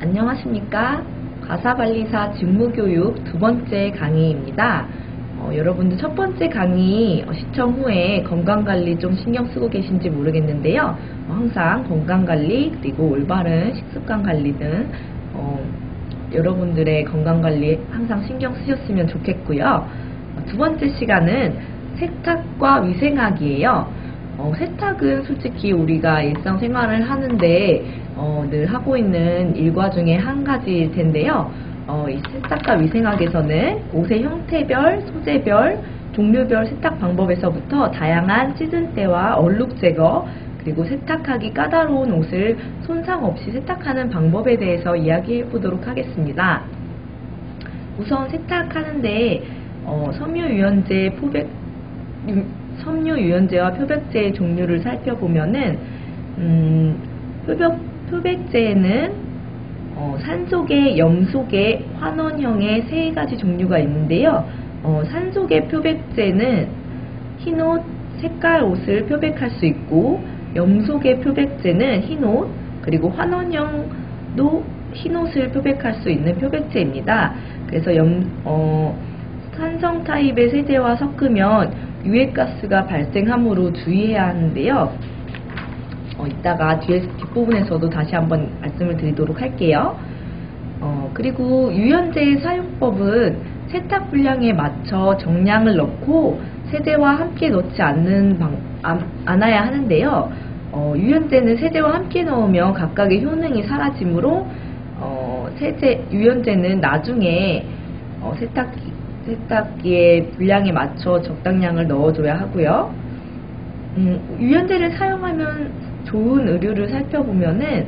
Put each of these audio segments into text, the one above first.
안녕하십니까. 가사관리사 직무교육 두 번째 강의입니다. 여러분들 첫 번째 강의 시청 후에 건강관리 좀 신경 쓰고 계신지 모르겠는데요. 항상 건강관리 그리고 올바른 식습관관리 등 여러분들의 건강관리 항상 신경 쓰셨으면 좋겠고요. 두 번째 시간은 세탁과 위생학이에요. 세탁은 솔직히 우리가 일상생활을 하는데 늘 하고 있는 일과 중에 한 가지일 텐데요. 이 세탁과 위생학에서는 옷의 형태별, 소재별, 종류별 세탁 방법에서부터 다양한 찌든때와 얼룩 제거, 그리고 세탁하기 까다로운 옷을 손상 없이 세탁하는 방법에 대해서 이야기해 보도록 하겠습니다. 우선 세탁하는데 섬유유연제와 표백제의 종류를 살펴보면은 표백제에는 산소계, 염소계, 환원형의 세 가지 종류가 있는데요. 산소계 표백제는 흰옷, 색깔 옷을 표백할 수 있고, 염소계 표백제는 흰옷, 그리고 환원형도 흰옷을 표백할 수 있는 표백제입니다. 그래서 산성 타입의 세제와 섞으면 유해가스가 발생하므로 주의해야 하는데요. 이따가 뒷부분에서도 다시 한번 말씀을 드리도록 할게요. 그리고 유연제의 사용법은 세탁 분량에 맞춰 정량을 넣고 세제와 함께 넣지 않아야 하는데요. 유연제는 세제와 함께 넣으면 각각의 효능이 사라지므로 유연제는 나중에 세탁기의 분량에 맞춰 적당량을 넣어줘야 하고요. 유연제를 사용하면 좋은 의류를 살펴보면은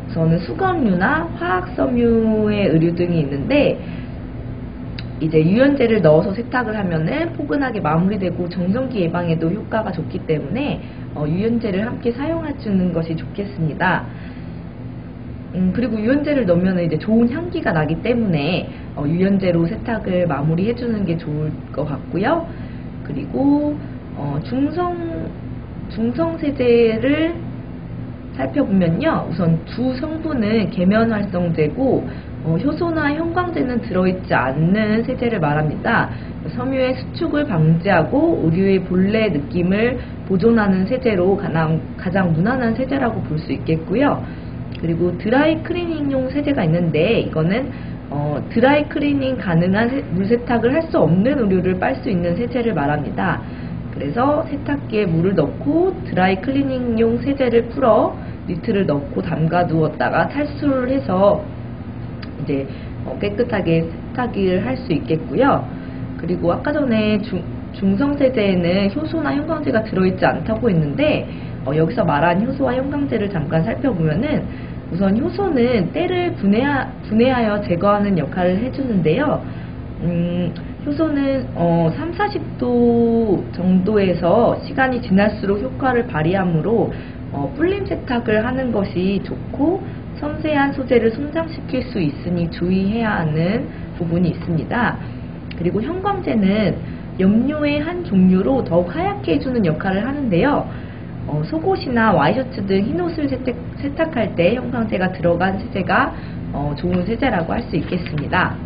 우선은 수검류나 화학섬유의 의류 등이 있는데, 이제 유연제를 넣어서 세탁을 하면은 포근하게 마무리되고 정전기 예방에도 효과가 좋기 때문에 유연제를 함께 사용해주는 것이 좋겠습니다. 그리고 유연제를 넣으면 이제 좋은 향기가 나기 때문에 유연제로 세탁을 마무리해주는 게 좋을 것 같고요. 그리고 중성 세제를 살펴보면요, 우선 주 성분은 계면활성제고 효소나 형광제는 들어있지 않는 세제를 말합니다. 섬유의 수축을 방지하고 의류의 본래 느낌을 보존하는 세제로 가장 무난한 세제라고 볼 수 있겠고요. 그리고 드라이 클리닝용 세제가 있는데, 이거는 드라이 클리닝 가능한 물세탁을 할 수 없는 의류를 빨 수 있는 세제를 말합니다. 그래서 세탁기에 물을 넣고 드라이 클리닝용 세제를 풀어 니트를 넣고 담가 두었다가 탈수를 해서 이제 깨끗하게 세탁을 할 수 있겠고요. 그리고 아까 전에 중성 세제에는 효소나 형광제가 들어있지 않다고 했는데, 여기서 말한 효소와 형광제를 잠깐 살펴보면은, 우선 효소는 때를 분해하여 제거하는 역할을 해주는데요. 효소는 30-40도 정도에서 시간이 지날수록 효과를 발휘하므로 불림 세탁을 하는 것이 좋고, 섬세한 소재를 손상시킬 수 있으니 주의해야 하는 부분이 있습니다. 그리고 형광제는 염료의 한 종류로 더욱 하얗게 해주는 역할을 하는데요. 속옷이나 와이셔츠 등 흰옷을 세탁할 때 형광제가 들어간 세제가 좋은 세제라고 할 수 있겠습니다.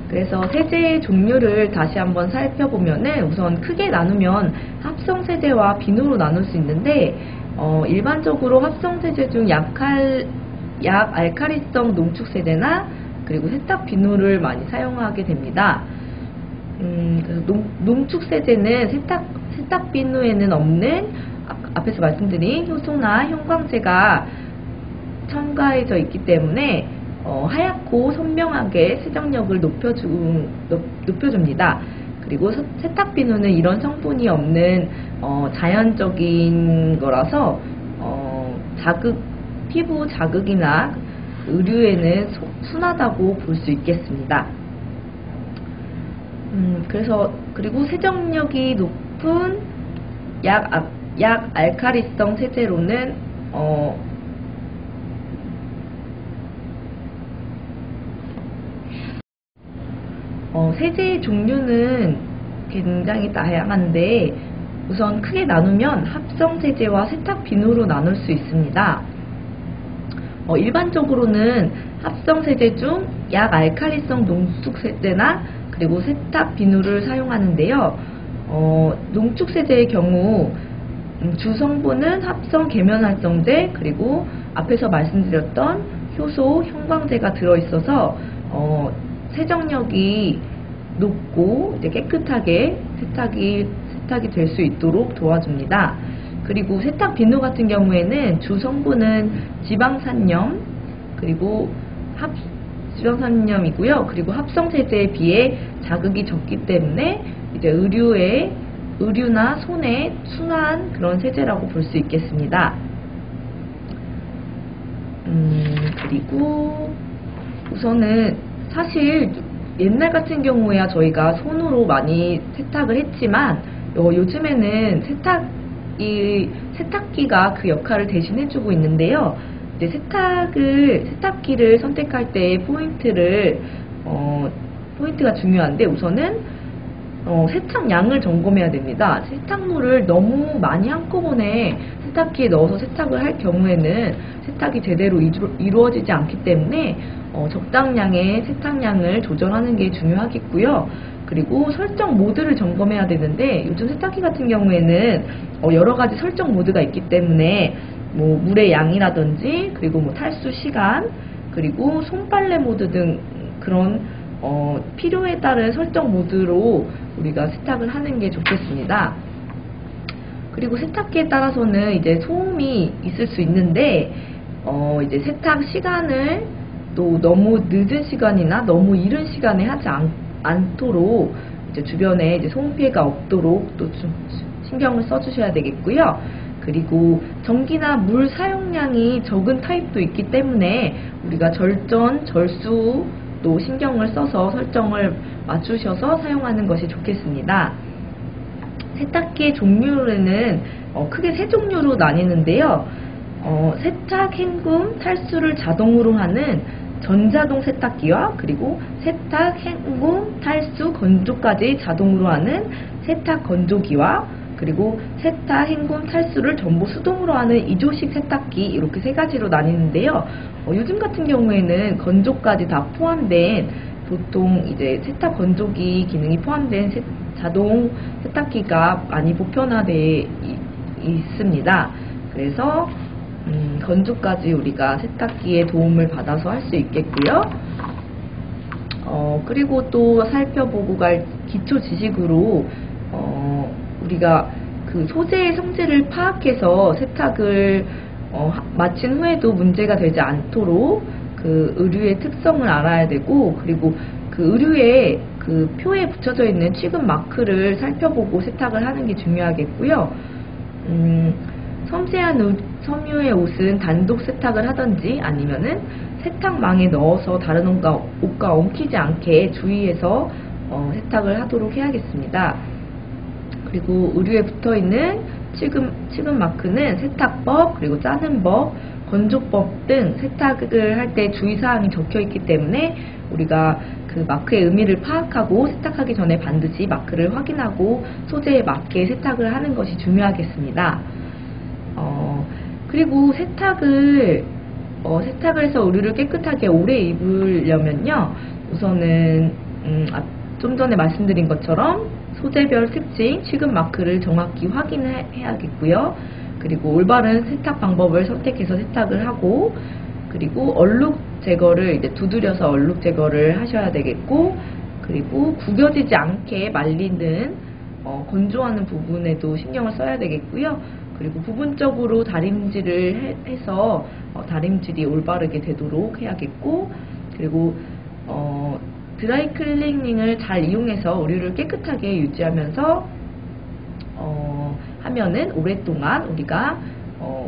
그래서 세제의 종류를 다시 한번 살펴보면은, 우선 크게 나누면 합성세제와 비누로 나눌 수 있는데, 일반적으로 합성세제 중 약알칼리성 농축세제나 그리고 세탁 비누를 많이 사용하게 됩니다. 그래서 농축세제는 세탁 비누에는 없는 앞에서 말씀드린 효소나 형광제가 첨가해져 있기 때문에 하얗고 선명하게 세정력을 높여줍니다. 그리고 세탁 비누는 이런 성분이 없는 자연적인 거라서 피부 자극이나 의류에는 순하다고 볼 수 있겠습니다. 그리고 세정력이 높은 약알칼리성 세제로는 세제의 종류는 굉장히 다양한데, 우선 크게 나누면 합성세제와 세탁 비누로 나눌 수 있습니다. 일반적으로는 합성 세제 중 약알칼리성 농축 세제나 그리고 세탁 비누를 사용하는데요. 농축 세제의 경우 주 성분은 합성 계면활성제 그리고 앞에서 말씀드렸던 효소, 형광제가 들어있어서 세정력이 높고 이제 깨끗하게 세탁이 될 수 있도록 도와줍니다. 그리고 세탁 비누 같은 경우에는 주 성분은 지방산염 그리고 지방산염이고요. 그리고 합성 세제에 비해 자극이 적기 때문에 이제 의류나 손에 순한 그런 세제라고 볼 수 있겠습니다. 그리고 우선은 사실 옛날 같은 경우에야 저희가 손으로 많이 세탁을 했지만 요즘에는 세탁기가 그 역할을 대신해주고 있는데요. 이제 세탁기를 선택할 때 포인트가 중요한데 우선은 세탁량을 점검해야 됩니다. 세탁물을 너무 많이 한꺼번에 세탁기에 넣어서 세탁을 할 경우에는 세탁이 제대로 이루어지지 않기 때문에 적당량의 세탁량을 조절하는 게 중요하겠고요. 그리고 설정 모드를 점검해야 되는데 요즘 세탁기 같은 경우에는 여러 가지 설정 모드가 있기 때문에 뭐 물의 양이라든지 그리고 뭐 탈수 시간 그리고 손빨래 모드 등 그런 필요에 따른 설정 모드로 우리가 세탁을 하는 게 좋겠습니다. 그리고 세탁기에 따라서는 이제 소음이 있을 수 있는데 이제 세탁 시간을 또 너무 늦은 시간이나 너무 이른 시간에 하지 않도록 이제 주변에 이제 소음 피해가 없도록 또 좀 신경을 써주셔야 되겠고요. 그리고 전기나 물 사용량이 적은 타입도 있기 때문에 우리가 절전, 절수 또 신경을 써서 설정을 맞추셔서 사용하는 것이 좋겠습니다. 세탁기의 종류는 크게 세 종류로 나뉘는데요. 세탁, 헹굼, 탈수를 자동으로 하는 전자동 세탁기와 그리고 세탁, 헹굼, 탈수, 건조까지 자동으로 하는 세탁 건조기와 그리고 세탁, 헹굼, 탈수를 전부 수동으로 하는 이조식 세탁기 이렇게 세 가지로 나뉘는데요. 요즘 같은 경우에는 건조까지 다 포함된 보통 이제 세탁 건조기 기능이 포함된 자동 세탁기가 많이 보편화되어 있습니다. 그래서 건조까지 우리가 세탁기의 도움을 받아서 할 수 있겠고요. 그리고 또 살펴보고 갈 기초 지식으로 우리가 그 소재의 성질을 파악해서 세탁을 마친 후에도 문제가 되지 않도록 그 의류의 특성을 알아야 되고 그리고 그 의류에 그 표에 붙여져 있는 취급 마크를 살펴보고 세탁을 하는 게 중요하겠고요. 섬세한 섬유의 옷은 단독 세탁을 하든지 아니면은 세탁망에 넣어서 다른 옷과 엉키지 않게 주의해서 세탁을 하도록 해야겠습니다. 그리고 의류에 붙어있는 취급 마크는 세탁법, 그리고 짜는 법, 건조법 등 세탁을 할 때 주의사항이 적혀있기 때문에 우리가 그 마크의 의미를 파악하고 세탁하기 전에 반드시 마크를 확인하고 소재에 맞게 세탁을 하는 것이 중요하겠습니다. 그리고 세탁을 해서 의류를 깨끗하게 오래 입으려면요, 우선은 좀 전에 말씀드린 것처럼 소재별 특징, 취급 마크를 정확히 확인해야겠고요. 그리고 올바른 세탁 방법을 선택해서 세탁을 하고, 그리고 얼룩 제거를 이제 두드려서 얼룩 제거를 하셔야 되겠고, 그리고 구겨지지 않게 말리는 건조하는 부분에도 신경을 써야 되겠고요. 그리고 부분적으로 다림질을 해서 다림질이 올바르게 되도록 해야겠고, 그리고 드라이 클리닝을 잘 이용해서 의류를 깨끗하게 유지하면서 하면은 오랫동안 우리가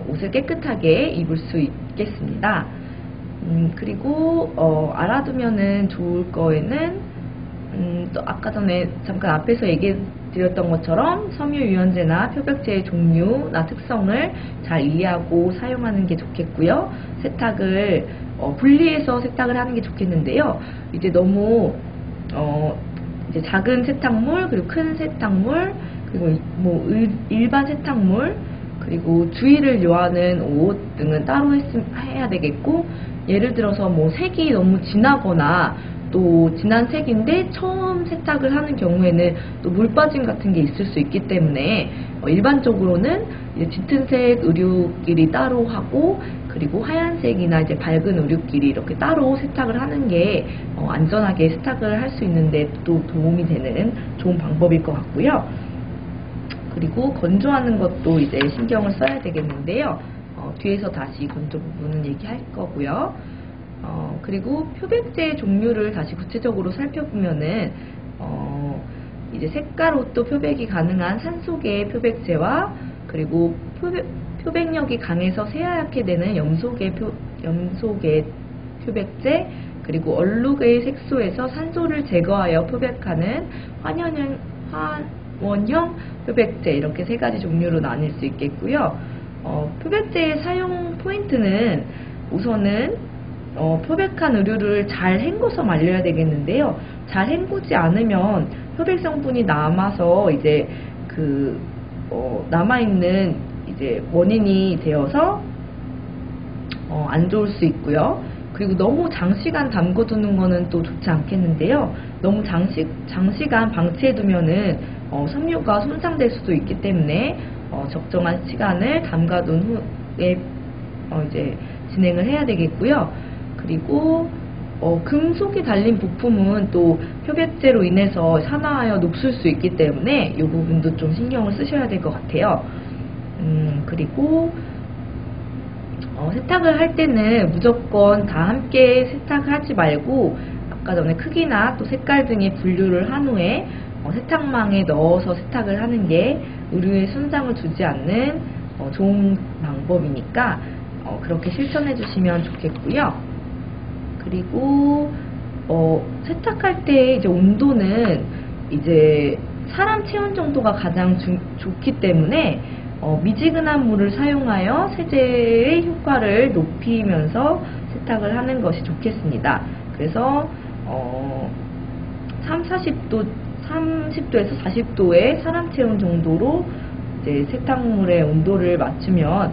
옷을 깨끗하게 입을 수 있겠습니다. 그리고 알아두면은 좋을 거에는 또 아까 전에 잠깐 앞에서 얘기 드렸던 것처럼 섬유유연제나 표백제의 종류나 특성을 잘 이해하고 사용하는 게 좋겠고요. 세탁을 분리해서 세탁을 하는 게 좋겠는데요. 이제 너무 이제 작은 세탁물, 그리고 큰 세탁물, 그리고 뭐 일반 세탁물, 그리고 주의를 요하는 옷 등은 따로 해야 되겠고, 예를 들어서 뭐 색이 너무 진하거나 또 진한 색인데 처음 세탁을 하는 경우에는 또 물 빠짐 같은 게 있을 수 있기 때문에 일반적으로는 이제 짙은색 의류끼리 따로 하고, 그리고 하얀색이나 이제 밝은 의류끼리 이렇게 따로 세탁을 하는 게 안전하게 세탁을 할 수 있는데 또 도움이 되는 좋은 방법일 것 같고요. 그리고 건조하는 것도 이제 신경을 써야 되겠는데요. 뒤에서 다시 건조 부분은 얘기할 거고요. 그리고 표백제 종류를 다시 구체적으로 살펴보면은 이제 색깔옷도 표백이 가능한 산소계 표백제와, 그리고 표백력이 강해서 새하얗게 되는 염소계 표백제, 그리고 얼룩의 색소에서 산소를 제거하여 표백하는 원형 표백제, 이렇게 세 가지 종류로 나뉠 수 있겠고요. 표백제의 사용 포인트는 우선은 표백한 의류를 잘 헹궈서 말려야 되겠는데요. 잘 헹구지 않으면 표백 성분이 남아서 이제 남아있는 이제 원인이 되어서 안 좋을 수 있고요. 그리고 너무 장시간 담궈두는 거는 또 좋지 않겠는데요. 너무 장시간 방치해두면은 섬유가 손상될 수도 있기 때문에 적정한 시간을 담가둔 후에 이제 진행을 해야 되겠고요. 그리고 금속이 달린 부품은 또 표백제로 인해서 산화하여 녹슬 수 있기 때문에 이 부분도 좀 신경을 쓰셔야 될 것 같아요. 그리고 세탁을 할 때는 무조건 다 함께 세탁을 하지 말고, 아까 전에 크기나 또 색깔 등의 분류를 한 후에 세탁망에 넣어서 세탁을 하는 게 의류에 손상을 주지 않는 좋은 방법이니까 그렇게 실천해 주시면 좋겠고요. 그리고 세탁할 때 이제 온도는 이제 사람 체온 정도가 가장 좋기 때문에 미지근한 물을 사용하여 세제의 효과를 높이면서 세탁을 하는 것이 좋겠습니다. 그래서 30도에서 40도의 사람 체온 정도로 이제 세탁물의 온도를 맞추면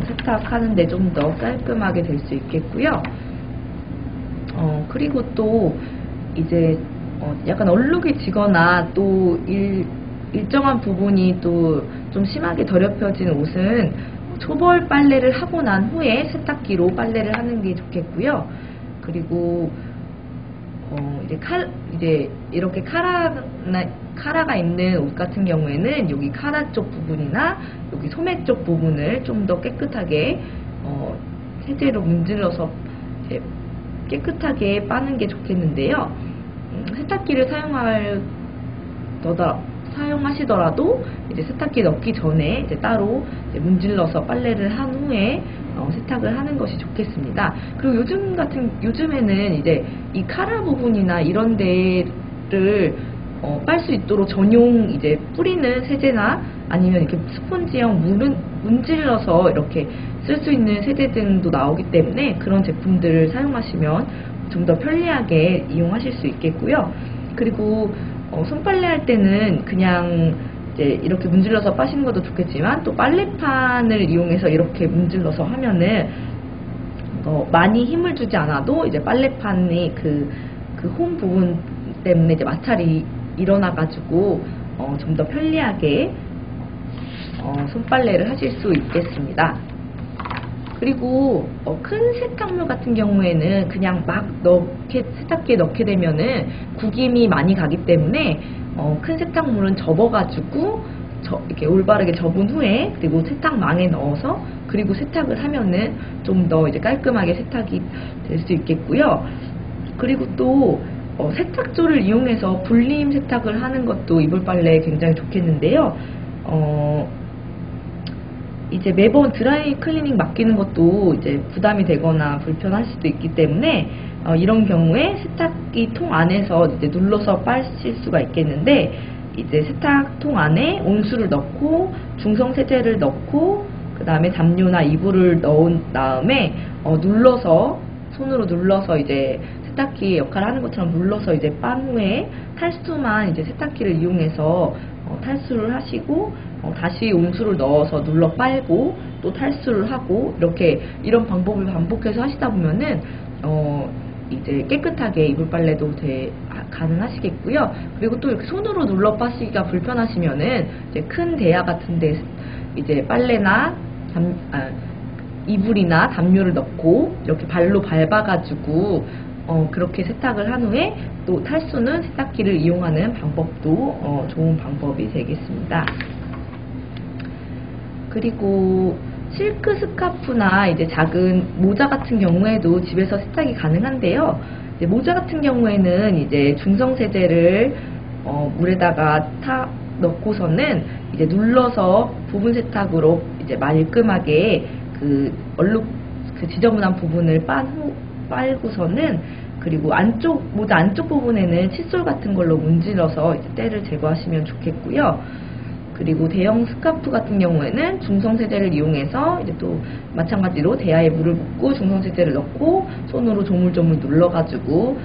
세탁하는데 좀 더 깔끔하게 될 수 있겠고요. 그리고 또 이제 약간 얼룩이 지거나 또 일정한 부분이 또 좀 심하게 더럽혀진 옷은 초벌 빨래를 하고 난 후에 세탁기로 빨래를 하는 게 좋겠고요. 그리고 이제 이렇게 카라가 있는 옷 같은 경우에는 여기 카라 쪽 부분이나 여기 소매 쪽 부분을 좀 더 깨끗하게 세제로 문질러서 깨끗하게 빠는 게 좋겠는데요. 세탁기를 사용하시더라도 이제 세탁기에 넣기 전에 이제 따로 이제 문질러서 빨래를 한 후에 세탁을 하는 것이 좋겠습니다. 그리고 요즘에는 이제 이 카라 부분이나 이런 데를 빨 수 있도록 전용 이제 뿌리는 세제나 아니면 이렇게 스펀지형 문질러서 이렇게 쓸 수 있는 세제 등도 나오기 때문에 그런 제품들을 사용하시면 좀 더 편리하게 이용하실 수 있겠고요. 그리고 손빨래 할 때는 그냥 이제 이렇게 문질러서 빠시는 것도 좋겠지만, 또 빨래판을 이용해서 이렇게 문질러서 하면은 많이 힘을 주지 않아도 이제 빨래판이 그 홈 부분 때문에 이제 마찰이 일어나가지고 좀 더 편리하게 손빨래를 하실 수 있겠습니다. 그리고 큰 세탁물 같은 경우에는 그냥 막 세탁기에 넣게 되면은 구김이 많이 가기 때문에 큰 세탁물은 접어가지고 이렇게 올바르게 접은 후에 그리고 세탁망에 넣어서 그리고 세탁을 하면은 좀 더 이제 깔끔하게 세탁이 될 수 있겠고요. 그리고 또 세탁조를 이용해서 불림 세탁을 하는 것도 이불 빨래에 굉장히 좋겠는데요. 이제 매번 드라이 클리닝 맡기는 것도 이제 부담이 되거나 불편할 수도 있기 때문에 이런 경우에 세탁기 통 안에서 이제 눌러서 빠실 수가 있겠는데, 이제 세탁통 안에 온수를 넣고 중성 세제를 넣고 그 다음에 담요나 이불을 넣은 다음에 손으로 눌러서 이제 세탁기 역할을 하는 것처럼 눌러서 이제 빤 후에 탈수만 이제 세탁기를 이용해서 탈수를 하시고 다시 온수를 넣어서 눌러 빨고 또 탈수를 하고 이런 방법을 반복해서 하시다 보면은 이제 깨끗하게 이불 빨래도 가능하시겠고요. 그리고 또 이렇게 손으로 눌러 빠시기가 불편하시면은 이제 큰 대야 같은데 이제 빨래나 이불이나 담요를 넣고 이렇게 발로 밟아가지고 그렇게 세탁을 한 후에 또 탈수는 세탁기를 이용하는 방법도 좋은 방법이 되겠습니다. 그리고 실크 스카프나 이제 작은 모자 같은 경우에도 집에서 세탁이 가능한데요. 이제 모자 같은 경우에는 이제 중성 세제를 물에다가 넣고서는 이제 눌러서 부분 세탁으로 이제 말끔하게 그 지저분한 부분을 빨고서는, 그리고 모자 안쪽 부분에는 칫솔 같은 걸로 문질러서 이제 때를 제거하시면 좋겠고요. 그리고 대형 스카프 같은 경우에는 중성세제를 이용해서 이제 또 마찬가지로 대야에 물을 붓고 중성세제를 넣고 손으로 조물조물 눌러가지고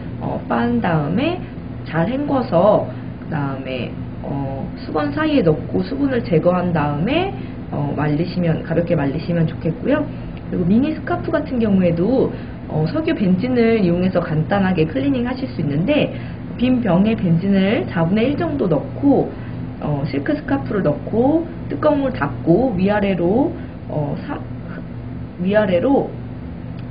빤 다음에 잘 헹궈서 그 다음에 수건 사이에 넣고 수분을 제거한 다음에 가볍게 말리시면 좋겠고요. 그리고 미니 스카프 같은 경우에도 석유 벤진을 이용해서 간단하게 클리닝 하실 수 있는데, 빈 병에 벤진을 4분의 1 정도 넣고 실크 스카프를 넣고 뚜껑을 닫고 위아래로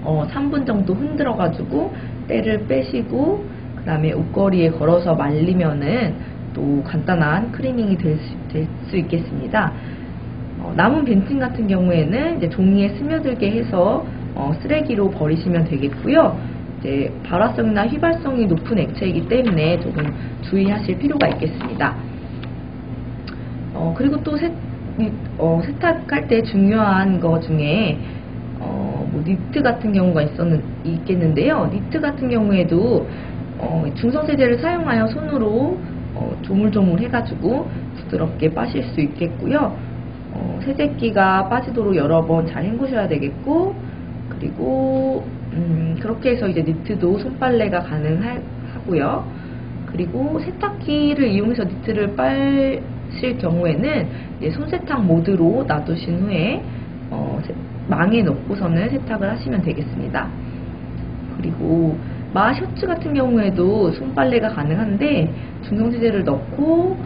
3분 정도 흔들어 가지고 때를 빼시고 그 다음에 옷걸이에 걸어서 말리면은 또 간단한 클리닝이 될 수 있겠습니다. 남은 벤진 같은 경우에는 이제 종이에 스며들게 해서 쓰레기로 버리시면 되겠고요. 이제 발화성이나 휘발성이 높은 액체이기 때문에 조금 주의하실 필요가 있겠습니다. 그리고 또 세탁할 때 중요한 거 중에 뭐 니트 같은 경우가 있겠는데요. 니트 같은 경우에도 중성세제를 사용하여 손으로 조물조물 해가지고 부드럽게 빠실 수 있겠고요. 세제기가 빠지도록 여러 번 잘 헹구셔야 되겠고, 그리고 그렇게 해서 이제 니트도 손빨래가 가능하고요. 그리고 세탁기를 이용해서 니트를 빨실 경우에는 이제 손세탁 모드로 놔두신 후에 망에 넣고서는 세탁을 하시면 되겠습니다. 그리고 셔츠 같은 경우에도 손빨래가 가능한데 중성세제를 넣고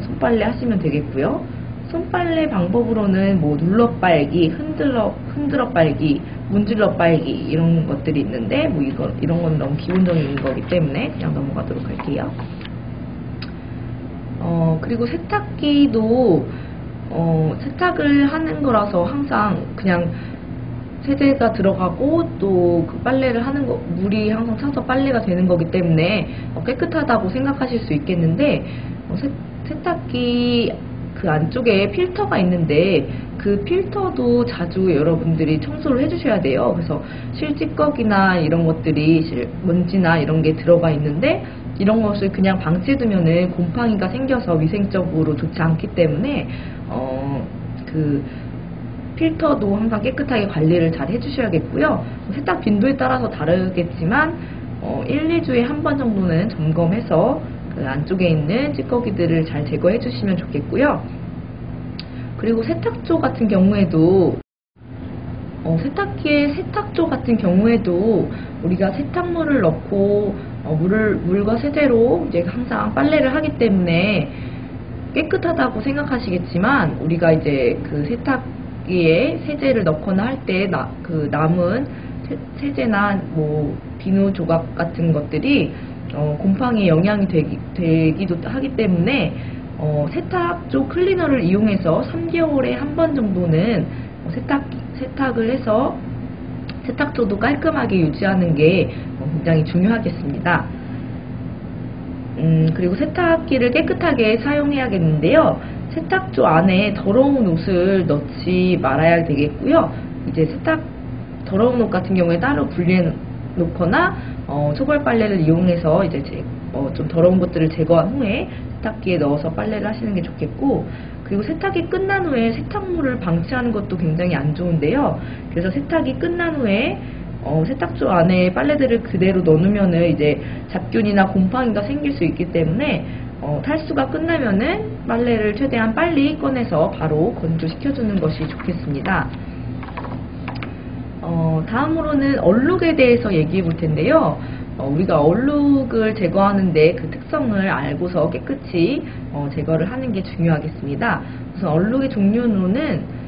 손빨래 하시면 되겠고요. 손빨래 방법으로는 뭐 눌러 빨기, 흔들어 빨기, 문질러 빨기 이런 것들이 있는데 뭐 이런 건 너무 기본적인 거기 때문에 그냥 넘어가도록 할게요. 그리고 세탁기도 세탁을 하는 거라서 항상 그냥 세제가 들어가고 또 그 빨래를 하는 물이 항상 차서 빨래가 되는 거기 때문에 깨끗하다고 생각하실 수 있겠는데, 세탁기 그 안쪽에 필터가 있는데 그 필터도 자주 여러분들이 청소를 해주셔야 돼요. 그래서 실찌꺼기나 이런 것들이 먼지나 이런 게 들어가 있는데 이런 것을 그냥 방치해두면은 곰팡이가 생겨서 위생적으로 좋지 않기 때문에 그 필터도 항상 깨끗하게 관리를 잘 해주셔야겠고요. 세탁 빈도에 따라서 다르겠지만 1, 2주에 한 번 정도는 점검해서 그 안쪽에 있는 찌꺼기들을 잘 제거해 주시면 좋겠고요. 그리고 세탁조 같은 경우에도 세탁기의 세탁조 같은 경우에도 우리가 세탁물을 넣고 물과 세제로 이제 항상 빨래를 하기 때문에 깨끗하다고 생각하시겠지만, 우리가 이제 그 세탁기에 세제를 넣거나 할 때 그 남은 세제나 뭐 비누 조각 같은 것들이 곰팡이에 영향이 되기도 하기 때문에 세탁조 클리너를 이용해서 3개월에 한 번 정도는 세탁을 해서 세탁조도 깔끔하게 유지하는 게 굉장히 중요하겠습니다. 그리고 세탁기를 깨끗하게 사용해야겠는데요. 세탁조 안에 더러운 옷을 넣지 말아야 되겠고요. 이제 더러운 옷 같은 경우에 따로 분리해 놓거나 초벌 빨래를 이용해서 이제 좀 더러운 것들을 제거한 후에 세탁기에 넣어서 빨래를 하시는 게 좋겠고, 그리고 세탁이 끝난 후에 세탁물을 방치하는 것도 굉장히 안 좋은데요. 그래서 세탁이 끝난 후에 세탁조 안에 빨래들을 그대로 넣어놓으면은 이제 잡균이나 곰팡이가 생길 수 있기 때문에 탈수가 끝나면은 빨래를 최대한 빨리 꺼내서 바로 건조시켜주는 것이 좋겠습니다. 다음으로는 얼룩에 대해서 얘기해 볼 텐데요. 우리가 얼룩을 제거하는데 그 특성을 알고서 깨끗이 제거를 하는 게 중요하겠습니다. 우선 얼룩의 종류로는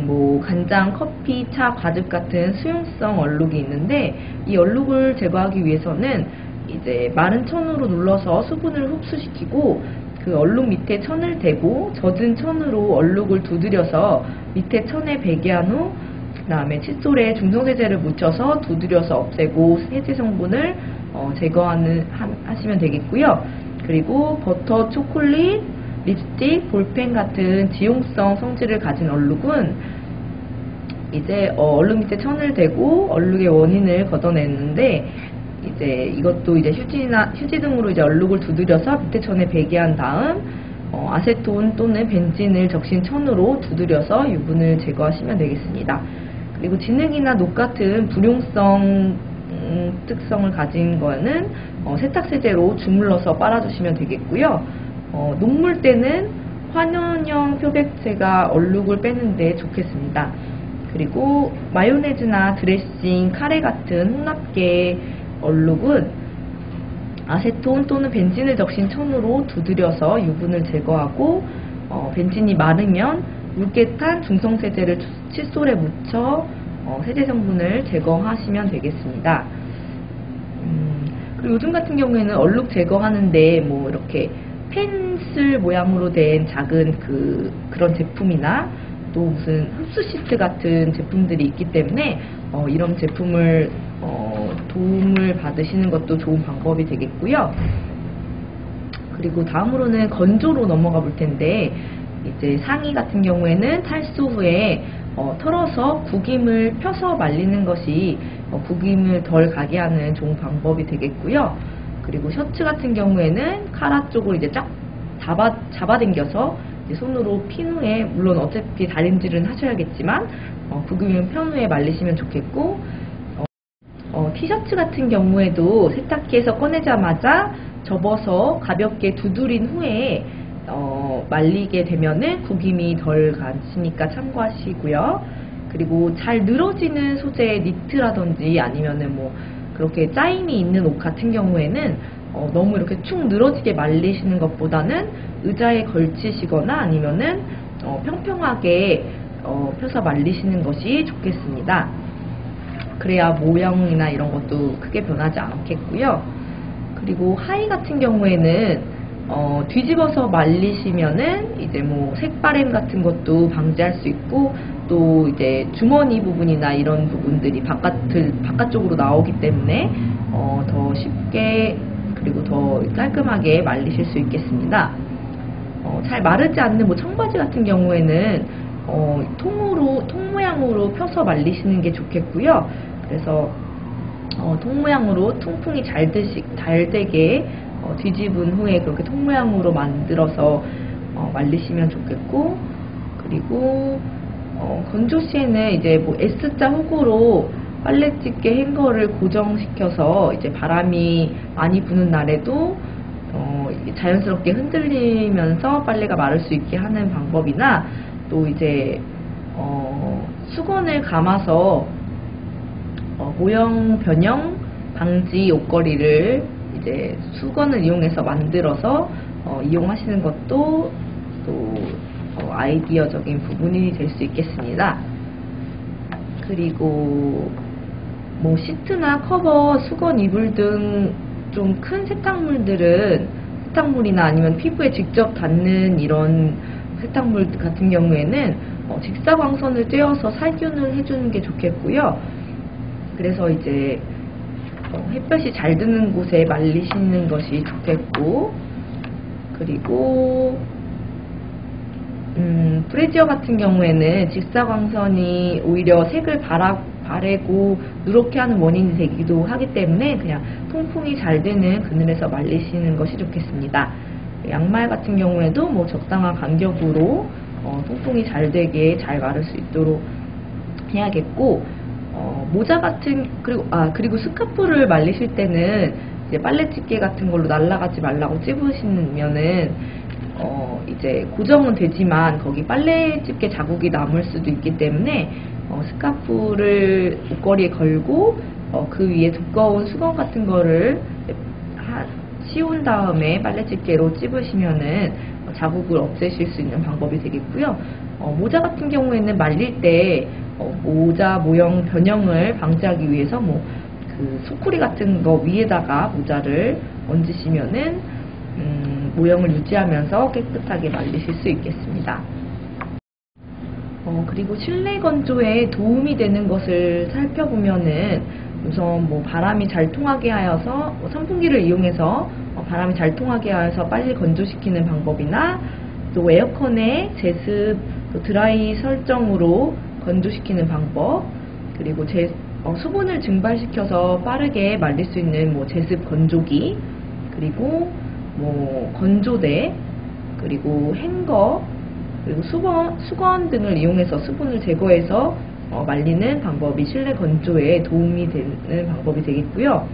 뭐 간장, 커피, 차, 과즙 같은 수용성 얼룩이 있는데, 이 얼룩을 제거하기 위해서는 이제 마른 천으로 눌러서 수분을 흡수시키고 그 얼룩 밑에 천을 대고 젖은 천으로 얼룩을 두드려서 밑에 천에 배기한 후 그 다음에 칫솔에 중성세제를 묻혀서 두드려서 없애고 세제 성분을 제거하시면 되겠고요. 그리고 버터, 초콜릿, 립스틱, 볼펜 같은 지용성 성질을 가진 얼룩은 이제 얼룩 밑에 천을 대고 얼룩의 원인을 걷어내는데, 이제 이것도 이제 휴지 등으로 이제 얼룩을 두드려서 밑에 천에 배기한 다음 아세톤 또는 벤진을 적신 천으로 두드려서 유분을 제거하시면 되겠습니다. 그리고 진흙이나 녹 같은 불용성 특성을 가진 거는 세탁세제로 주물러서 빨아주시면 되겠고요. 녹물 때는 환원형 표백제가 얼룩을 빼는데 좋겠습니다. 그리고 마요네즈나 드레싱, 카레 같은 혼합계 얼룩은 아세톤 또는 벤진을 적신 천으로 두드려서 유분을 제거하고 벤진이 마르면 묽게 탄 중성세제를 칫솔에 묻혀 세제 성분을 제거하시면 되겠습니다. 그리고 요즘 같은 경우에는 얼룩 제거하는데 뭐 이렇게 펜슬 모양으로 된 작은 그런 제품이나 또 무슨 흡수 시트 같은 제품들이 있기 때문에 이런 제품을 도움을 받으시는 것도 좋은 방법이 되겠고요. 그리고 다음으로는 건조로 넘어가 볼 텐데, 이제 상의 같은 경우에는 탈수 후에 털어서 구김을 펴서 말리는 것이 구김을 덜 가게 하는 좋은 방법이 되겠고요. 그리고 셔츠 같은 경우에는 카라 쪽을 이제 쫙 잡아당겨서 이제 손으로 핀 후에, 물론 어차피 다림질은 하셔야겠지만 구김을 편 후에 말리시면 좋겠고, 티셔츠 같은 경우에도 세탁기에서 꺼내자마자 접어서 가볍게 두드린 후에 말리게 되면은 구김이 덜 가시니까 참고하시고요. 그리고 잘 늘어지는 소재의 니트라든지 아니면은 뭐 그렇게 짜임이 있는 옷 같은 경우에는 너무 이렇게 축 늘어지게 말리시는 것보다는 의자에 걸치시거나 아니면은 평평하게 펴서 말리시는 것이 좋겠습니다. 그래야 모양이나 이런 것도 크게 변하지 않겠고요. 그리고 하의 같은 경우에는 뒤집어서 말리시면은 이제 뭐 색바램 같은 것도 방지할 수 있고, 또 이제 주머니 부분이나 이런 부분들이 바깥쪽으로 나오기 때문에 더 쉽게 그리고 더 깔끔하게 말리실 수 있겠습니다. 잘 마르지 않는 뭐 청바지 같은 경우에는 통 모양으로 펴서 말리시는 게 좋겠고요. 그래서 통 모양으로 통풍이 잘 되게 뒤집은 후에 그렇게 통 모양으로 만들어서 말리시면 좋겠고, 그리고 건조 시에는 이제 뭐 S자 훅으로 빨래집게 행거를 고정시켜서 이제 바람이 많이 부는 날에도 자연스럽게 흔들리면서 빨래가 마를 수 있게 하는 방법이나, 또 이제 수건을 감아서 모형 변형 방지 옷걸이를 이제 수건을 이용해서 만들어서 이용하시는 것도 또 아이디어적인 부분이 될 수 있겠습니다. 그리고 뭐 시트나 커버, 수건, 이불 등 좀 큰 세탁물이나 아니면 피부에 직접 닿는 이런 세탁물 같은 경우에는 직사광선을 쬐어서 살균을 해주는 게 좋겠고요. 그래서 이제 햇볕이 잘 드는 곳에 말리시는 것이 좋겠고, 그리고 브래지어 같은 경우에는 직사광선이 오히려 색을 바래고 누렇게 하는 원인이 되기도 하기 때문에 그냥 통풍이 잘 되는 그늘에서 말리시는 것이 좋겠습니다. 양말 같은 경우에도 뭐 적당한 간격으로 통풍이 잘 되게 잘 마를 수 있도록 해야겠고, 모자 같은 그리고 스카프를 말리실 때는 이제 빨래 집게 같은 걸로 날아가지 말라고 찝으시면은 이제 고정은 되지만 거기 빨래 집게 자국이 남을 수도 있기 때문에 스카프를 옷걸이에 걸고 그 위에 두꺼운 수건 같은 거를 씌운 다음에 빨래 집게로 찝으시면은 자국을 없애실 수 있는 방법이 되겠고요. 모자 같은 경우에는 말릴 때 모자 모형 변형을 방지하기 위해서 그 소쿠리 같은 거 위에다가 모자를 얹으시면은 모형을 유지하면서 깨끗하게 말리실 수 있겠습니다. 그리고 실내 건조에 도움이 되는 것을 살펴보면은 우선 바람이 잘 통하게 하여서 선풍기를 이용해서 바람이 잘 통하게 하여서 빨리 건조시키는 방법이나 또 에어컨의 제습, 또 드라이 설정으로 건조시키는 방법, 그리고 수분을 증발시켜서 빠르게 말릴 수 있는 제습 건조기, 그리고 건조대, 그리고 행거, 그리고 수건 등을 이용해서 수분을 제거해서 말리는 방법이 실내 건조에 도움이 되는 방법이 되겠고요.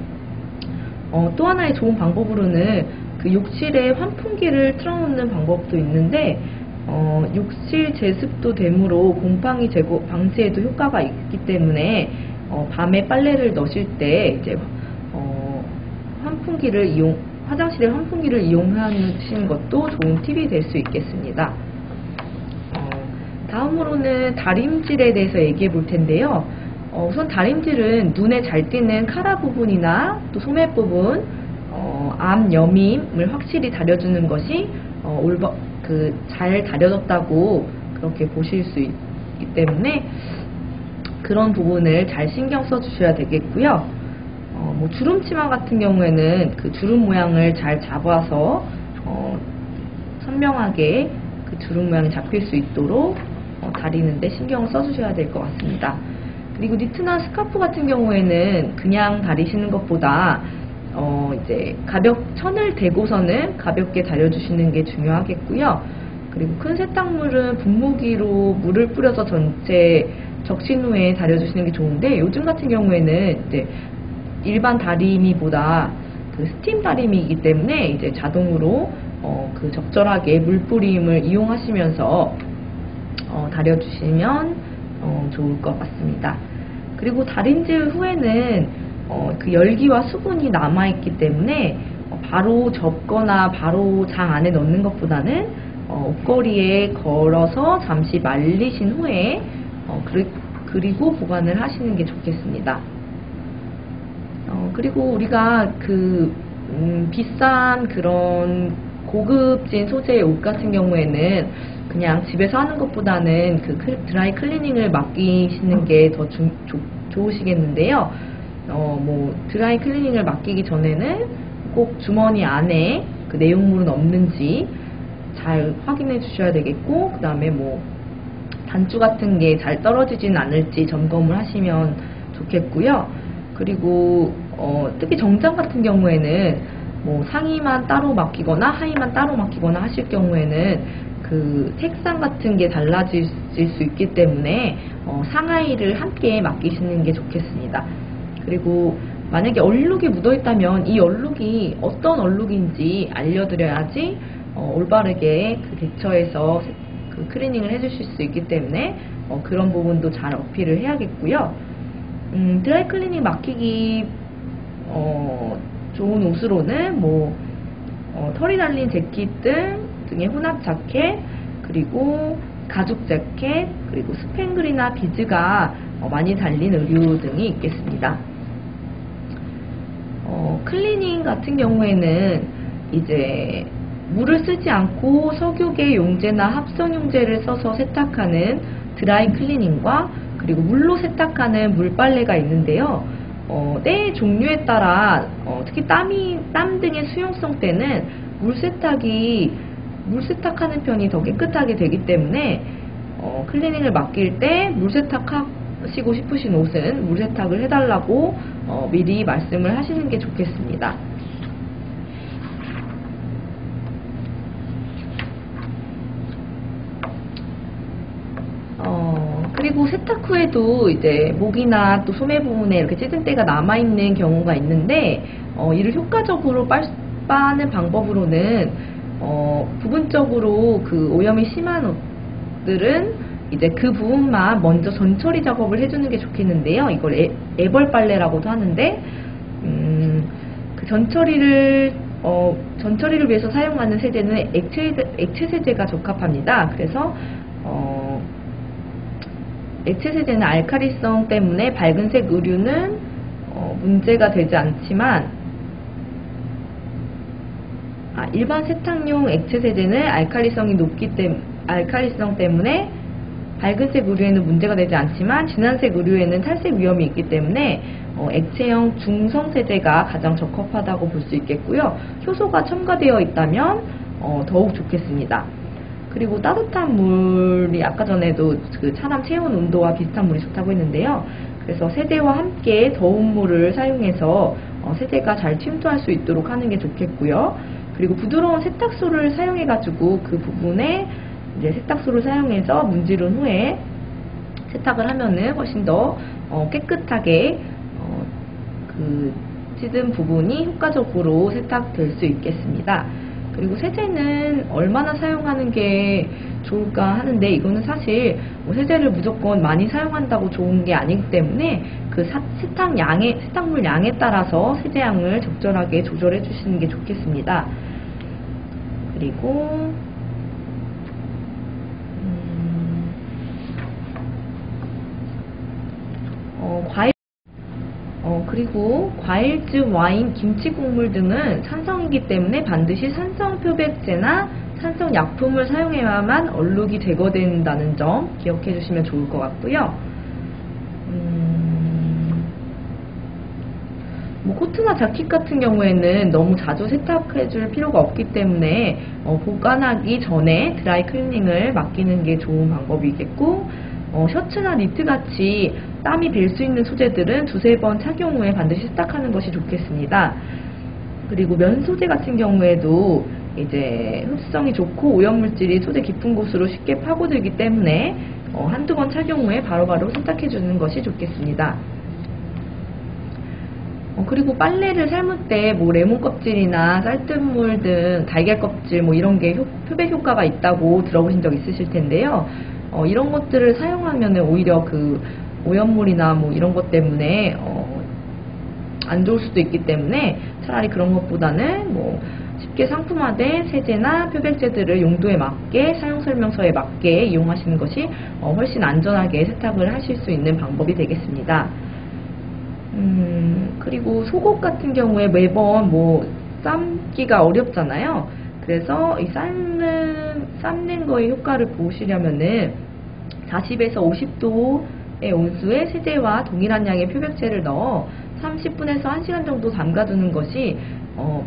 또 하나의 좋은 방법으로는 그 욕실에 환풍기를 틀어놓는 방법도 있는데 욕실 제습도 되므로 곰팡이 제거 방지에도 효과가 있기 때문에 밤에 빨래를 넣으실 때 이제 화장실에 환풍기를 이용하시는 것도 좋은 팁이 될 수 있겠습니다. 다음으로는 다림질에 대해서 얘기해 볼 텐데요. 우선 다림질은 눈에 잘 띄는 카라 부분이나 또 소매 부분, 암 여밈을 확실히 다려주는 것이 잘 다려졌다고 그렇게 보실 수 있기 때문에 그런 부분을 잘 신경 써 주셔야 되겠고요. 주름치마 같은 경우에는 그 주름 모양을 잘 잡아서 선명하게 그 주름 모양이 잡힐 수 있도록 다리는데 신경을 써주셔야 될 것 같습니다. 그리고 니트나 스카프 같은 경우에는 그냥 다리시는 것보다 이제 천을 대고서는 가볍게 다려주시는 게 중요하겠고요. 그리고 큰 세탁물은 분무기로 물을 뿌려서 전체 적신 후에 다려주시는 게 좋은데, 요즘 같은 경우에는 이제 일반 다리미보다 그 스팀 다리미이기 때문에 이제 자동으로 그 적절하게 물뿌림을 이용하시면서 다려주시면 좋을 것 같습니다. 그리고 다림질 후에는 그 열기와 수분이 남아있기 때문에 바로 접거나 바로 장 안에 넣는 것보다는 옷걸이에 걸어서 잠시 말리신 후에 그리고 보관을 하시는 게 좋겠습니다. 그리고 우리가 비싼 그런 고급진 소재의 옷 같은 경우에는 그냥 집에서 하는 것보다는 그 드라이 클리닝을 맡기시는 게 더 좋으시겠는데요. 드라이 클리닝을 맡기기 전에는 꼭 주머니 안에 그 내용물은 없는지 잘 확인해 주셔야 되겠고, 그 다음에 단추 같은 게 잘 떨어지진 않을지 점검을 하시면 좋겠고요. 그리고 특히 정장 같은 경우에는 상의만 따로 맡기거나 하의만 따로 맡기거나 하실 경우에는 그 색상 같은 게 달라질 수 있기 때문에 상하의를 함께 맡기시는 게 좋겠습니다. 그리고 만약에 얼룩이 묻어 있다면 이 얼룩이 어떤 얼룩인지 알려드려야지 올바르게 그 대처해서 그 클리닝을 해주실 수 있기 때문에 그런 부분도 잘 어필을 해야겠고요. 드라이 클리닝 맡기기 좋은 옷으로는 털이 달린 재킷 등의 혼합 자켓, 그리고 가죽 자켓, 그리고 스팽글이나 비즈가 많이 달린 의류 등이 있겠습니다. 클리닝 같은 경우에는 이제 물을 쓰지 않고 석유계 용제나 합성 용제를 써서 세탁하는 드라이 클리닝과 그리고 물로 세탁하는 물빨래가 있는데요. 때의 종류에 따라 특히 땀 등의 수용성 때는 물세탁하는 편이 더 깨끗하게 되기 때문에 클리닝을 맡길 때 물세탁하시고 싶으신 옷은 물세탁을 해달라고 미리 말씀을 하시는 게 좋겠습니다. 그리고 세탁 후에도 이제 목이나 또 소매 부분에 이렇게 찌든 때가 남아있는 경우가 있는데, 이를 효과적으로 빠는 방법으로는, 부분적으로 그 오염이 심한 옷들은 이제 그 부분만 먼저 전처리 작업을 해주는 게 좋겠는데요. 이걸 애벌 빨래라고도 하는데, 그 전처리를 위해서 사용하는 세제는 액체 세제가 적합합니다. 그래서 액체 세제는 알칼리성 때문에 밝은색 의류는 문제가 되지 않지만, 일반 세탁용 액체 세제는 알칼리성 때문에 밝은색 의류에는 문제가 되지 않지만 진한색 의류에는 탈색 위험이 있기 때문에 액체형 중성 세제가 가장 적합하다고 볼 수 있겠고요. 효소가 첨가되어 있다면 더욱 좋겠습니다. 그리고 따뜻한 물이 아까 전에도 그 차람 체온 온도와 비슷한 물이 좋다고 했는데요. 그래서 세제와 함께 더운 물을 사용해서 세제가 잘 침투할 수 있도록 하는 게 좋겠고요. 그리고 부드러운 세탁소를 사용해 가지고 그 부분에 이제 세탁소를 사용해서 문지른 후에 세탁을 하면은 훨씬 더 깨끗하게 그 찌든 부분이 효과적으로 세탁될 수 있겠습니다. 그리고 세제는 얼마나 사용하는 게 좋을까 하는데, 이거는 사실 세제를 무조건 많이 사용한다고 좋은 게 아니기 때문에 그 세탁물 양에 따라서 세제량을 적절하게 조절해 주시는 게 좋겠습니다. 그리고 그리고 과일즙, 와인, 김치 국물 등은 산성이기 때문에 반드시 산성 표백제나 산성 약품을 사용해야만 얼룩이 제거된다는 점 기억해 주시면 좋을 것 같고요. 코트나 자켓 같은 경우에는 너무 자주 세탁해 줄 필요가 없기 때문에 보관하기 전에 드라이 클리닝을 맡기는 게 좋은 방법이겠고, 셔츠나 니트 같이 땀이 벨 수 있는 소재들은 두세 번 착용 후에 반드시 세탁하는 것이 좋겠습니다. 그리고 면 소재 같은 경우에도 이제 흡수성이 좋고 오염물질이 소재 깊은 곳으로 쉽게 파고들기 때문에 한두 번 착용 후에 바로바로 세탁해 주는 것이 좋겠습니다. 그리고 빨래를 삶을 때 레몬 껍질이나 쌀뜨물 등 달걀 껍질 이런 게 표백 효과가 있다고 들어보신 적 있으실 텐데요. 이런 것들을 사용하면 오히려 그 오염물이나 이런 것 때문에 안 좋을 수도 있기 때문에 차라리 그런 것보다는 쉽게 상품화된 세제나 표백제들을 용도에 맞게, 사용설명서에 맞게 이용하시는 것이 훨씬 안전하게 세탁을 하실 수 있는 방법이 되겠습니다. 그리고 속옷 같은 경우에 매번 삶기가 어렵잖아요. 그래서 이 삶는 거의 효과를 보시려면은 40에서 50도의 온수에 세제와 동일한 양의 표백제를 넣어 30분에서 1시간 정도 담가두는 것이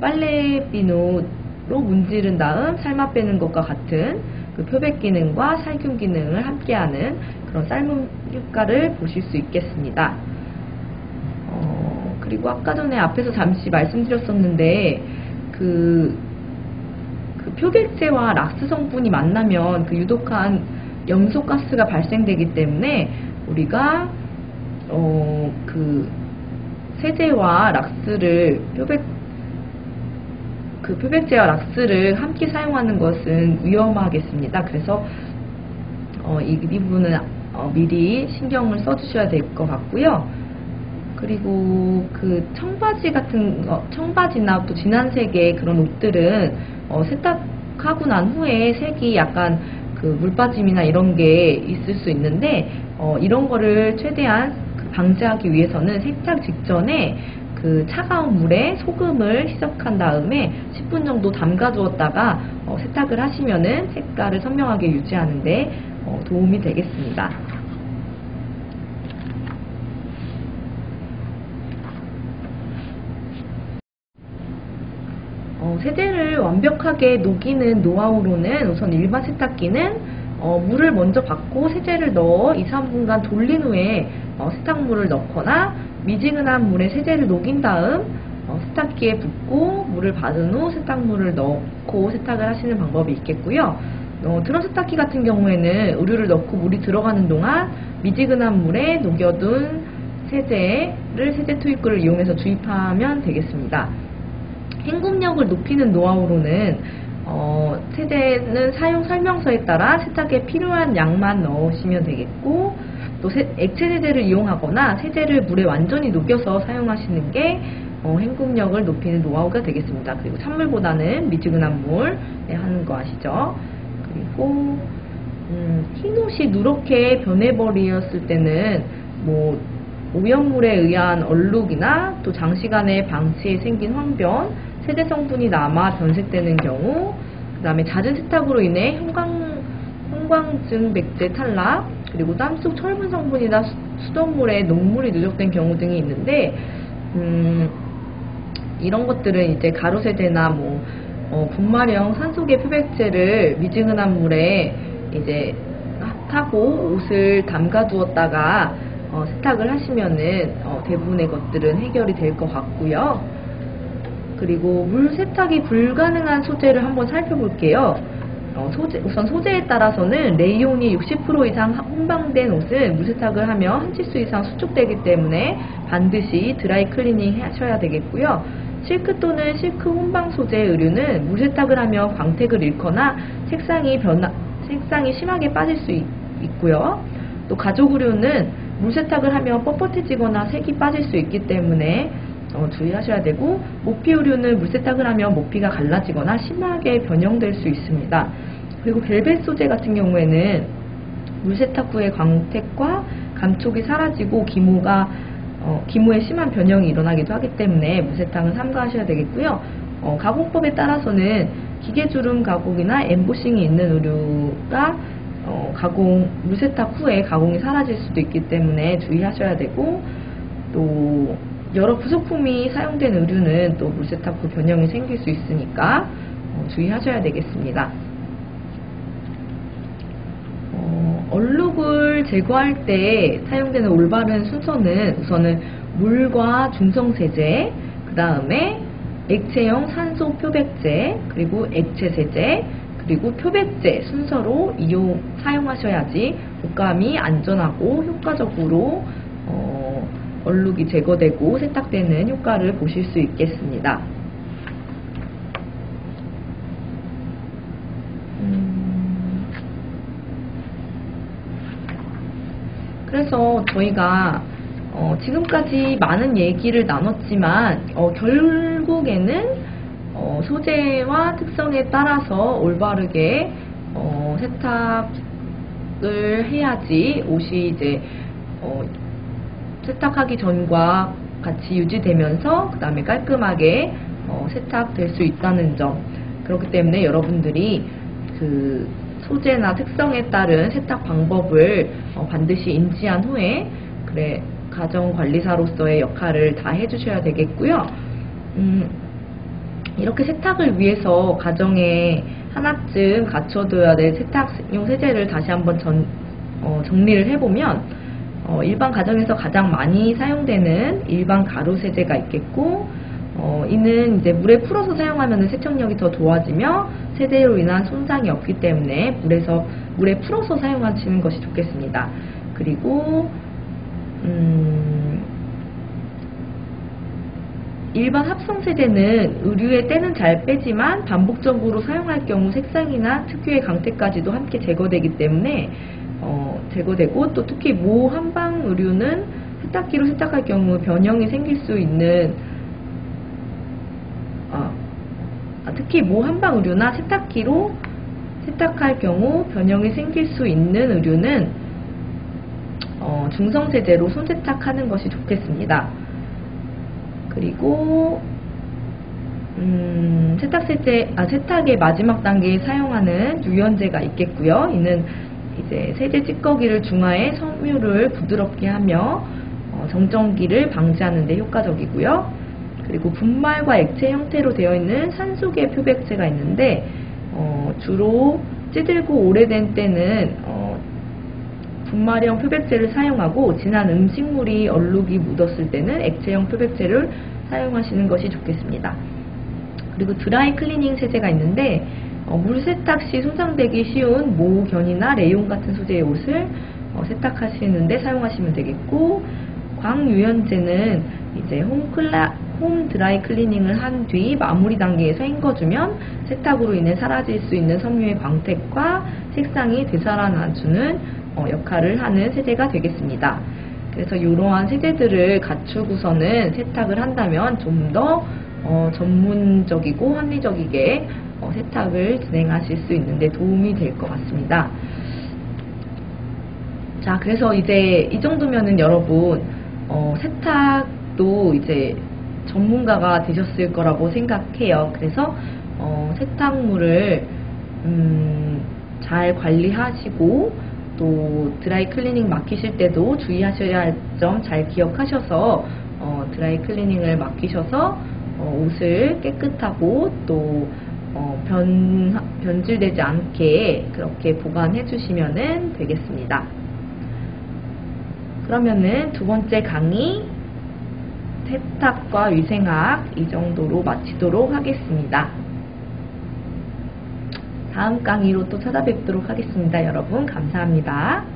빨래비누로 문지른 다음 삶아 빼는 것과 같은 그 표백 기능과 살균 기능을 함께하는 그런 삶음 효과를 보실 수 있겠습니다. 그리고 아까 전에 앞에서 잠시 말씀드렸었는데 그 표백제와 락스 성분이 만나면 그 유독한 염소가스가 발생되기 때문에 우리가 그 세제와 락스를 표백제와 락스를 함께 사용하는 것은 위험하겠습니다. 그래서 이 부분은 미리 신경을 써주셔야 될 것 같고요. 그리고 그 청바지나 또 진한 색의 그런 옷들은 세탁하고 난 후에 색이 약간 그 물빠짐이나 이런 게 있을 수 있는데, 이런 거를 최대한 방지하기 위해서는 세탁 직전에 그 차가운 물에 소금을 희석한 다음에 10분 정도 담가 두었다가 세탁을 하시면은 색깔을 선명하게 유지하는데 도움이 되겠습니다. 세제를 완벽하게 녹이는 노하우로는 우선 일반 세탁기는 물을 먼저 받고 세제를 넣어 2-3분간 돌린 후에 세탁물을 넣거나 미지근한 물에 세제를 녹인 다음 세탁기에 붓고 물을 받은 후 세탁물을 넣고 세탁을 하시는 방법이 있겠고요. 드럼 세탁기 같은 경우에는 의류를 넣고 물이 들어가는 동안 미지근한 물에 녹여둔 세제를 세제 투입구를 이용해서 주입하면 되겠습니다. 헹굼력을 높이는 노하우로는 세제는 사용 설명서에 따라 세탁에 필요한 양만 넣으시면 되겠고, 또 액체 세제를 이용하거나 세제를 물에 완전히 녹여서 사용하시는 게 헹굼력을 높이는 노하우가 되겠습니다. 그리고 찬물보다는 미지근한 물에 하는 거 아시죠? 그리고 흰 옷이 누렇게 변해버렸을 때는 오염물에 의한 얼룩이나 또 장시간의 방치에 생긴 황변, 세제 성분이 남아 변색되는 경우, 그 다음에 잦은 세탁으로 인해 형광증 백제 탈락, 그리고 땀 속 철분 성분이나 수돗물에 녹물이 누적된 경우 등이 있는데, 이런 것들은 이제 가루세제나 분말형 산소계 표백제를 미지근한 물에 이제 타고 옷을 담가 두었다가 세탁을 하시면은 대부분의 것들은 해결이 될 것 같고요. 그리고 물 세탁이 불가능한 소재를 한번 살펴볼게요. 우선 소재에 따라서는 레이온이 60% 이상 혼방된 옷은 물세탁을 하면 한 치수 이상 수축되기 때문에 반드시 드라이 클리닝 하셔야 되겠고요. 실크 또는 실크 혼방 소재 의류는 물세탁을 하면 광택을 잃거나 색상이 심하게 빠질 수 있고요. 또 가죽 의류는 물세탁을 하면 뻣뻣해지거나 색이 빠질 수 있기 때문에 주의하셔야 되고, 모피 의류는 물세탁을 하면 모피가 갈라지거나 심하게 변형될 수 있습니다. 그리고 벨벳 소재 같은 경우에는 물세탁 후에 광택과 감촉이 사라지고 기모에 심한 변형이 일어나기도 하기 때문에 물세탁은 삼가하셔야 되겠고요. 가공법에 따라서는 기계주름 가공이나 엠보싱이 있는 의류가 물세탁 후에 가공이 사라질 수도 있기 때문에 주의하셔야 되고, 또 여러 부속품이 사용된 의류는 또 물세탁 후 변형이 생길 수 있으니까 주의하셔야 되겠습니다. 얼룩을 제거할 때 사용되는 올바른 순서는 우선은 물과 중성세제, 그 다음에 액체형 산소 표백제, 그리고 액체 세제, 그리고 표백제 순서로 사용하셔야지 옷감이 안전하고 효과적으로 얼룩이 제거되고 세탁되는 효과를 보실 수 있겠습니다. 그래서 저희가 지금까지 많은 얘기를 나눴지만 결국에는 소재와 특성에 따라서 올바르게 세탁을 해야지 옷이 이제 세탁하기 전과 같이 유지되면서 그 다음에 깔끔하게 세탁될 수 있다는 점, 그렇기 때문에 여러분들이 그 소재나 특성에 따른 세탁 방법을 반드시 인지한 후에 가정관리사로서의 역할을 다 해주셔야 되겠고요. 이렇게 세탁을 위해서 가정에 하나쯤 갖춰둬야 될 세탁용 세제를 다시 한번 정리를 해보면, 일반 가정에서 가장 많이 사용되는 일반 가루 세제가 있겠고, 이는 이제 물에 풀어서 사용하면 세척력이 더 좋아지며 세제로 인한 손상이 없기 때문에 물에 풀어서 사용하시는 것이 좋겠습니다. 그리고 일반 합성 세제는 의류의 때는 잘 빼지만 반복적으로 사용할 경우 색상이나 특유의 강태까지도 함께 제거되기 때문에 제거되고, 또 특히 모 한방 의류는 세탁기로 세탁할 경우 변형이 생길 수 있는 특히 모 한방 의류나 세탁기로 세탁할 경우 변형이 생길 수 있는 의류는 중성세제로 손세탁하는 것이 좋겠습니다. 그리고 세탁의 마지막 단계에 사용하는 유연제가 있겠고요. 이는 이제 세제 찌꺼기를 중화해 섬유를 부드럽게 하며 정전기를 방지하는 데 효과적이고요. 그리고 분말과 액체 형태로 되어 있는 산소계 표백제가 있는데, 주로 찌들고 오래된 때는 분말형 표백제를 사용하고, 진한 음식물이 얼룩이 묻었을 때는 액체형 표백제를 사용하시는 것이 좋겠습니다. 그리고 드라이 클리닝 세제가 있는데, 물세탁 시 손상되기 쉬운 모견이나 레용 같은 소재의 옷을 세탁하시는데 사용하시면 되겠고, 광유연제는 이제 홈 드라이 클리닝을 한 뒤 마무리 단계에서 헹궈주면 세탁으로 인해 사라질 수 있는 섬유의 광택과 색상이 되살아나주는 역할을 하는 세제가 되겠습니다. 그래서 이러한 세제들을 갖추고서는 세탁을 한다면 좀 더 전문적이고 합리적이게 세탁을 진행하실 수 있는데 도움이 될 것 같습니다. 자, 그래서 이제 이 정도면은 여러분 세탁도 이제 전문가가 되셨을 거라고 생각해요. 그래서 세탁물을 잘 관리하시고 또 드라이 클리닝 맡기실 때도 주의하셔야 할 점 잘 기억하셔서 드라이 클리닝을 맡기셔서 옷을 깨끗하고 또 변질되지 않게 그렇게 보관해 주시면 되겠습니다. 그러면은 두 번째 강의 세탁과 위생학 이 정도로 마치도록 하겠습니다. 다음 강의로 또 찾아뵙도록 하겠습니다. 여러분 감사합니다.